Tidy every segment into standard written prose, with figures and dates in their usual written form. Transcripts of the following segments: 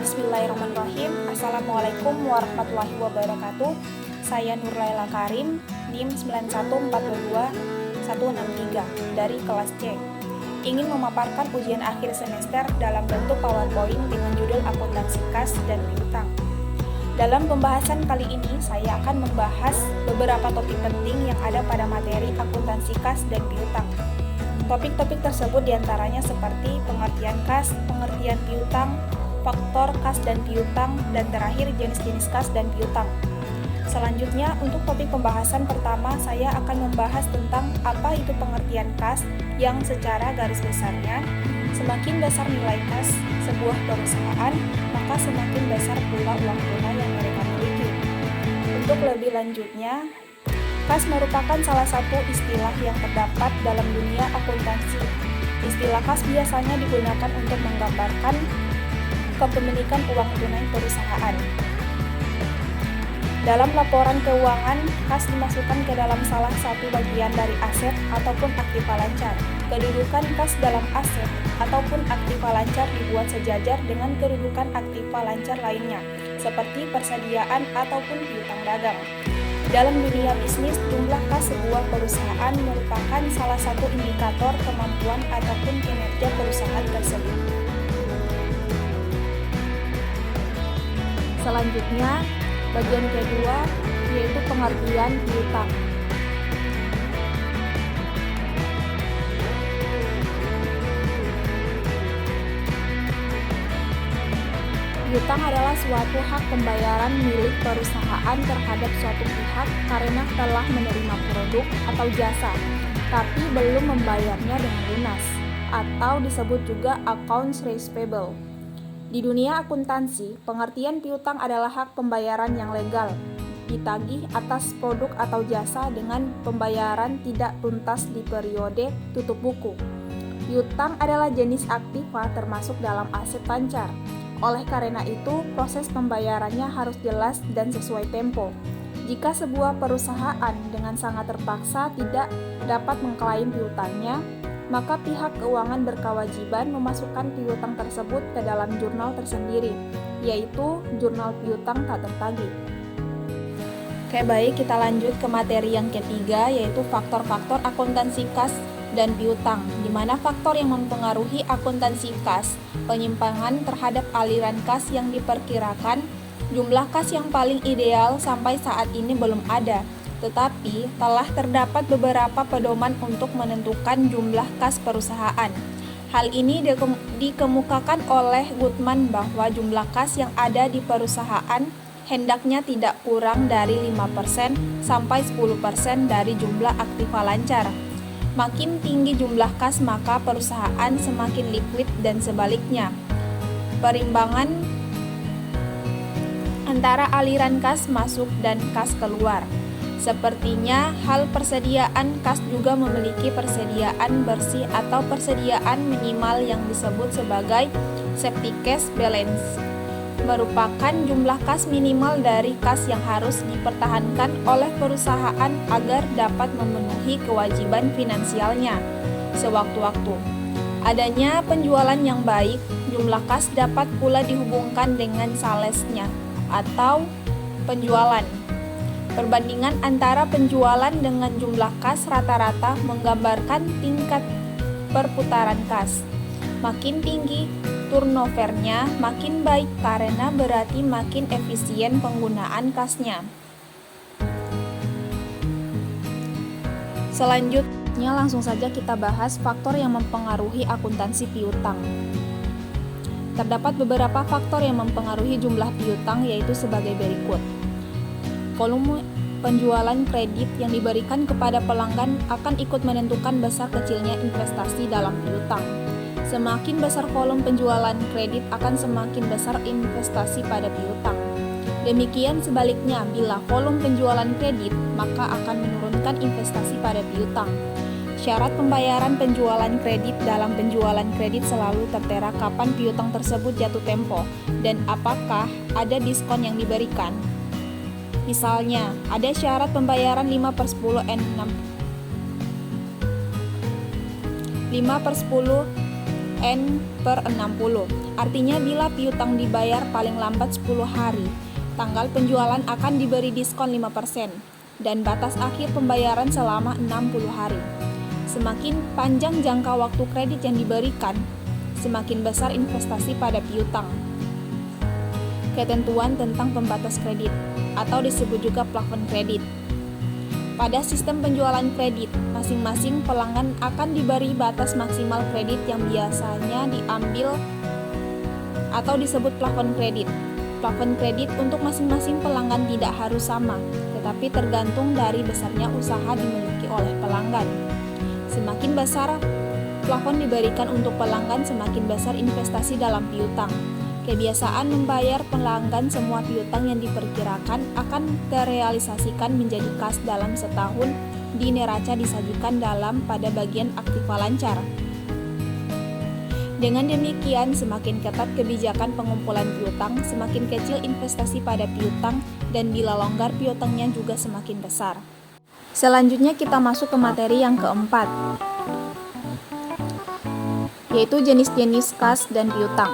Bismillahirrahmanirrahim. Assalamualaikum warahmatullahi wabarakatuh. Saya Nurlaila Karim, NIM 9142163 dari kelas C. Ingin memaparkan ujian akhir semester dalam bentuk PowerPoint dengan judul akuntansi kas dan piutang. Dalam pembahasan kali ini, saya akan membahas beberapa topik penting yang ada pada materi akuntansi kas dan piutang. Topik-topik tersebut diantaranya seperti pengertian kas, pengertian piutang, faktor kas dan piutang, dan terakhir jenis-jenis kas dan piutang. Selanjutnya, untuk topik pembahasan pertama, saya akan membahas tentang apa itu pengertian kas yang secara garis besarnya, semakin besar nilai kas sebuah perusahaan, maka semakin besar pula uang tunai yang mereka miliki. Untuk lebih lanjutnya, kas merupakan salah satu istilah yang terdapat dalam dunia akuntansi. Istilah kas biasanya digunakan untuk menggambarkan kepemilikan uang tunai perusahaan. Dalam laporan keuangan, kas dimasukkan ke dalam salah satu bagian dari aset ataupun aktiva lancar. Kedudukan kas dalam aset ataupun aktiva lancar dibuat sejajar dengan kedudukan aktiva lancar lainnya, seperti persediaan ataupun piutang dagang. Dalam dunia bisnis, jumlah kas sebuah perusahaan merupakan salah satu indikator kemampuan ataupun kinerja perusahaan tersebut. Selanjutnya, bagian kedua yaitu pengertian piutang. Piutang adalah suatu hak pembayaran milik perusahaan terhadap suatu pihak karena telah menerima produk atau jasa, tapi belum membayarnya dengan lunas, atau disebut juga accounts receivable. Di dunia akuntansi, pengertian piutang adalah hak pembayaran yang legal, ditagih atas produk atau jasa dengan pembayaran tidak tuntas di periode tutup buku. Piutang adalah jenis aktiva termasuk dalam aset lancar. Oleh karena itu, proses pembayarannya harus jelas dan sesuai tempo. Jika sebuah perusahaan dengan sangat terpaksa tidak dapat mengklaim piutangnya, maka pihak keuangan berkewajiban memasukkan piutang tersebut ke dalam jurnal tersendiri, yaitu jurnal piutang tak tertagih. Oke, baik, kita lanjut ke materi yang ketiga, yaitu faktor-faktor akuntansi kas dan piutang, di mana faktor yang mempengaruhi akuntansi kas, penyimpangan terhadap aliran kas yang diperkirakan, jumlah kas yang paling ideal sampai saat ini belum ada, tetapi telah terdapat beberapa pedoman untuk menentukan jumlah kas perusahaan. Hal ini dikemukakan oleh Goodman bahwa jumlah kas yang ada di perusahaan hendaknya tidak kurang dari 5% sampai 10% dari jumlah aktiva lancar. Makin tinggi jumlah kas maka perusahaan semakin liquid dan sebaliknya. Perimbangan antara aliran kas masuk dan kas keluar. Sepertinya hal persediaan kas juga memiliki persediaan bersih atau persediaan minimal yang disebut sebagai safety cash balance, merupakan jumlah kas minimal dari kas yang harus dipertahankan oleh perusahaan agar dapat memenuhi kewajiban finansialnya sewaktu-waktu. Adanya penjualan yang baik, jumlah kas dapat pula dihubungkan dengan salesnya atau penjualan. Perbandingan antara penjualan dengan jumlah kas rata-rata menggambarkan tingkat perputaran kas. Makin tinggi turnovernya, makin baik karena berarti makin efisien penggunaan kasnya. Selanjutnya langsung saja kita bahas faktor yang mempengaruhi akuntansi piutang. Terdapat beberapa faktor yang mempengaruhi jumlah piutang, yaitu sebagai berikut. Volume penjualan kredit yang diberikan kepada pelanggan akan ikut menentukan besar kecilnya investasi dalam piutang. Semakin besar volume penjualan kredit akan semakin besar investasi pada piutang. Demikian sebaliknya, bila volume penjualan kredit, maka akan menurunkan investasi pada piutang. Syarat pembayaran penjualan kredit dalam penjualan kredit selalu tertera kapan piutang tersebut jatuh tempo dan apakah ada diskon yang diberikan. Misalnya, ada syarat pembayaran 5/10 N/60 Artinya bila piutang dibayar paling lambat 10 hari, tanggal penjualan akan diberi diskon 5% dan batas akhir pembayaran selama 60 hari. Semakin panjang jangka waktu kredit yang diberikan, semakin besar investasi pada piutang. Ketentuan tentang pembatas kredit atau disebut juga plafon kredit. Pada sistem penjualan kredit, masing-masing pelanggan akan diberi batas maksimal kredit yang biasanya diambil atau disebut plafon kredit. Plafon kredit untuk masing-masing pelanggan tidak harus sama, tetapi tergantung dari besarnya usaha dimiliki oleh pelanggan. Semakin besar plafon diberikan untuk pelanggan, semakin besar investasi dalam piutang. Kebiasaan membayar pelanggan semua piutang yang diperkirakan akan terrealisasikan menjadi kas dalam setahun di neraca disajikan dalam pada bagian aktiva lancar. Dengan demikian, semakin ketat kebijakan pengumpulan piutang, semakin kecil investasi pada piutang, dan bila longgar piutangnya juga semakin besar. Selanjutnya kita masuk ke materi yang keempat, yaitu jenis-jenis kas dan piutang.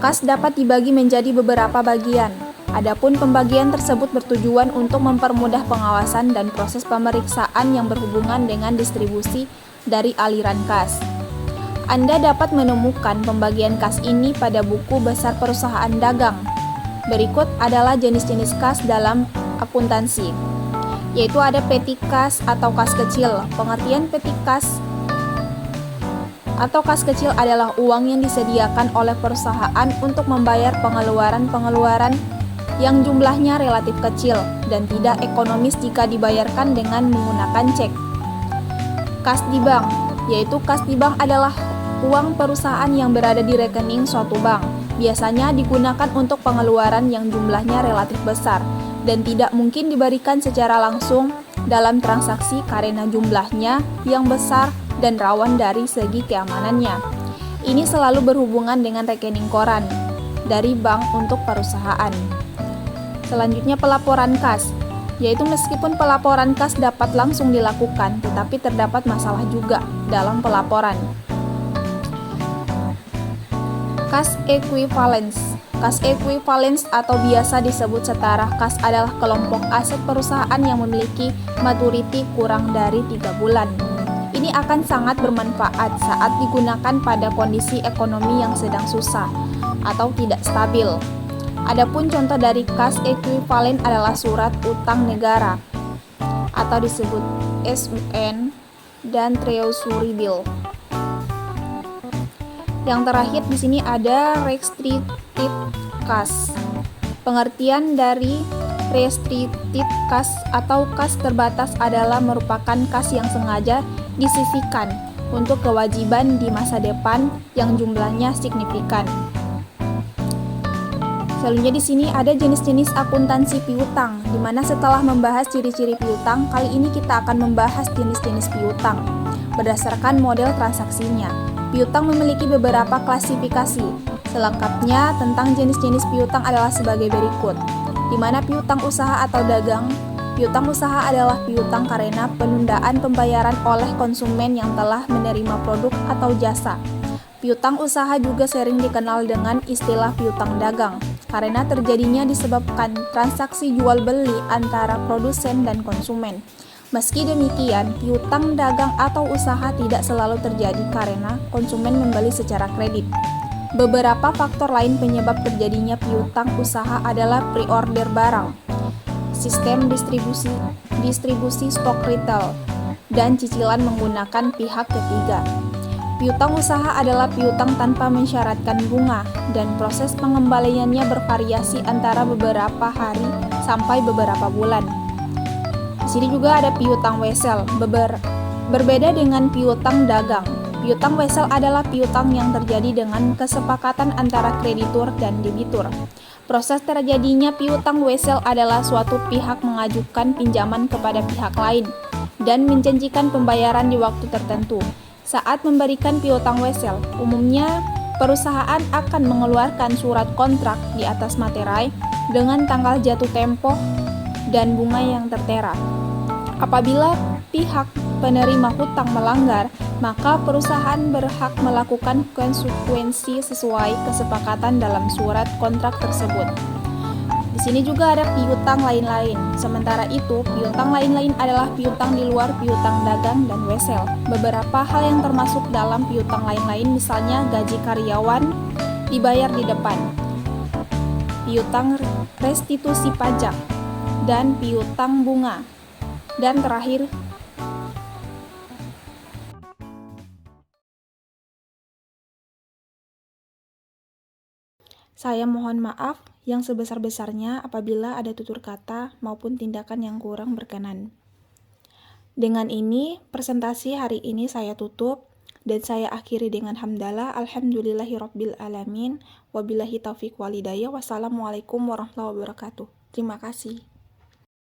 Kas dapat dibagi menjadi beberapa bagian. Adapun pembagian tersebut bertujuan untuk mempermudah pengawasan dan proses pemeriksaan yang berhubungan dengan distribusi dari aliran kas. Anda dapat menemukan pembagian kas ini pada buku besar perusahaan dagang. Berikut adalah jenis-jenis kas dalam akuntansi, yaitu ada petty kas atau kas kecil. Pengertian petty kas atau kas kecil adalah uang yang disediakan oleh perusahaan untuk membayar pengeluaran-pengeluaran yang jumlahnya relatif kecil dan tidak ekonomis jika dibayarkan dengan menggunakan cek. Kas di bank, yaitu kas di bank adalah uang perusahaan yang berada di rekening suatu bank. Biasanya digunakan untuk pengeluaran yang jumlahnya relatif besar dan tidak mungkin diberikan secara langsung dalam transaksi karena jumlahnya yang besar dan rawan dari segi keamanannya. Ini selalu berhubungan dengan rekening koran dari bank untuk perusahaan. Selanjutnya pelaporan kas, yaitu meskipun pelaporan kas dapat langsung dilakukan, tetapi terdapat masalah juga dalam pelaporan. Kas equivalence. Kas equivalence atau biasa disebut setara kas adalah kelompok aset perusahaan yang memiliki maturity kurang dari 3 bulan. Ini akan sangat bermanfaat saat digunakan pada kondisi ekonomi yang sedang susah atau tidak stabil. Adapun contoh dari kas ekuivalen adalah surat utang negara atau disebut SUN dan treasury bill. Yang terakhir di sini ada restricted cash. Pengertian dari restricted cash atau kas terbatas adalah merupakan kas yang sengaja disisihkan untuk kewajiban di masa depan yang jumlahnya signifikan. Selanjutnya di sini ada jenis-jenis akuntansi piutang, di mana setelah membahas ciri-ciri piutang, kali ini kita akan membahas jenis-jenis piutang berdasarkan model transaksinya. Piutang memiliki beberapa klasifikasi. Selengkapnya tentang jenis-jenis piutang adalah sebagai berikut, di mana piutang usaha atau dagang. Piutang usaha adalah piutang karena penundaan pembayaran oleh konsumen yang telah menerima produk atau jasa. Piutang usaha juga sering dikenal dengan istilah piutang dagang, karena terjadinya disebabkan transaksi jual beli antara produsen dan konsumen. Meski demikian, piutang dagang atau usaha tidak selalu terjadi karena konsumen membeli secara kredit. Beberapa faktor lain penyebab terjadinya piutang usaha adalah pre-order barang, sistem distribusi stok retail, dan cicilan menggunakan pihak ketiga. Piutang usaha adalah piutang tanpa mensyaratkan bunga, dan proses pengembaliannya bervariasi antara beberapa hari sampai beberapa bulan. Di sini juga ada piutang wesel, berbeda dengan piutang dagang. Piutang wesel adalah piutang yang terjadi dengan kesepakatan antara kreditur dan debitur. Proses terjadinya piutang wesel adalah suatu pihak mengajukan pinjaman kepada pihak lain dan menjanjikan pembayaran di waktu tertentu. Saat memberikan piutang wesel, umumnya perusahaan akan mengeluarkan surat kontrak di atas materai dengan tanggal jatuh tempo dan bunga yang tertera. Apabila pihak penerima hutang melanggar, maka perusahaan berhak melakukan konsekuensi sesuai kesepakatan dalam surat kontrak tersebut. Di sini juga ada piutang lain-lain. Sementara itu, piutang lain-lain adalah piutang di luar piutang dagang dan wesel. Beberapa hal yang termasuk dalam piutang lain-lain misalnya gaji karyawan dibayar di depan, piutang restitusi pajak, dan piutang bunga. Dan terakhir, saya mohon maaf yang sebesar-besarnya apabila ada tutur kata maupun tindakan yang kurang berkenan. Dengan ini, presentasi hari ini saya tutup dan saya akhiri dengan hamdalah alhamdulillahirabbil alamin wabillahi taufiq walhidayah. Wassalamualaikum warahmatullahi wabarakatuh. Terima kasih.